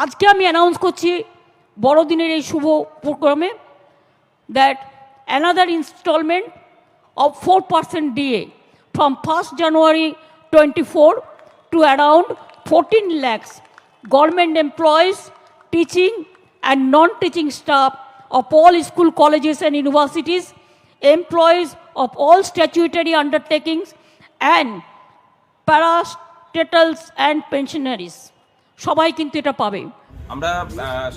আজকে আমি অ্যানাউন্স করছি বড়দিনের এই শুভ প্রোগ্রামে that another installment of 4% DA from 1st January 24 to around 14 lakhs government employees, teaching and non-teaching staff of all school colleges and universities, employees of all statutory undertakings and parastatals and pensionaries. সবাই কিন্তু এটা পাবে। আমরা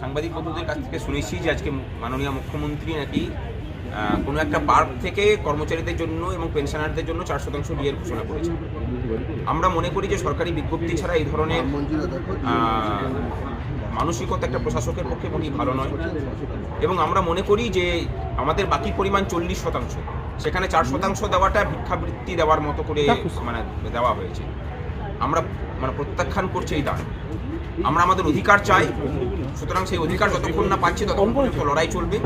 সাংবাদিক বন্ধুদের কাছ থেকে শুনেছি যে আজকে মাননীয় মুখ্যমন্ত্রী নাকি কোনো একটা পার্ক থেকে কর্মচারীদের জন্য এবং পেনশনারদের জন্য 4% ডিএর ঘোষণা করেছে। আমরা মনে করি যে সরকারি বিজ্ঞপ্তি ছাড়া এই ধরনের মানসিকতা একটা প্রশাসকের পক্ষে মোটেই ভালো নয়, এবং আমরা মনে করি যে আমাদের বাকি পরিমাণ 40%, সেখানে 4% দেওয়াটা ভিক্ষাবৃত্তি দেওয়ার মতো করে দেওয়া হয়েছে। আমরা প্রত্যাখ্যান করছি এই দান। আমরা আমাদের অধিকার চাই, সুতরাং সেই অধিকার যতক্ষণ না পাচ্ছি ততক্ষণ পর্যন্ত লড়াই চলবে।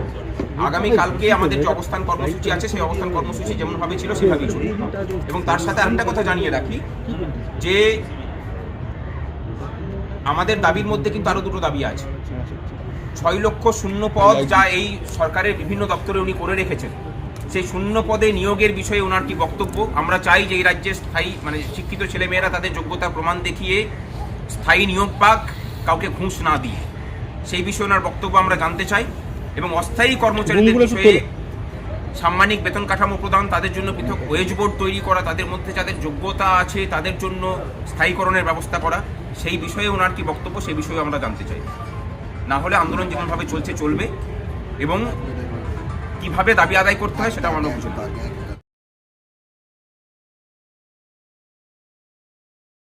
আগামীকালকে আমাদের যে অবস্থান কর্মসূচি আছে সেই অবস্থান কর্মসূচি যেমনভাবে ছিল সেভাবেই চলবে। এবং তার সাথে আরেকটা কথা জানিয়ে রাখি যে আমাদের দাবির মধ্যে কিন্তু আরও দুটো দাবি আছে। 6 লক্ষ শূন্য পদ যা এই সরকারের বিভিন্ন দপ্তরে উনি করে রেখেছেন, সেই শূন্য পদে নিয়োগের বিষয়ে ওনার কি বক্তব্য। আমরা চাই যে এই রাজ্যে স্থায়ী শিক্ষিত ছেলেমেয়েরা তাদের যোগ্যতা প্রমাণ দেখিয়ে স্থায়ী নিয়োগ পাক, কাউকে ঘুষ না দিয়ে। সেই বিষয়ে ওনার বক্তব্য আমরা জানতে চাই। এবং অস্থায়ী কর্মচারীদের বিষয়ে সাম্মানিক বেতন কাঠামো প্রদান, তাদের জন্য পৃথক ওয়েজ বোর্ড তৈরি করা, তাদের মধ্যে যাদের যোগ্যতা আছে তাদের জন্য স্থায়ীকরণের ব্যবস্থা করা, সেই বিষয়ে ওনার কি বক্তব্য সেই বিষয়ে আমরা জানতে চাই। না হলে আন্দোলন যেমনভাবে চলছে চলবে, এবং কিভাবে দাবি আদায় করতে হয় সেটা আমরা বুঝতে পারবো।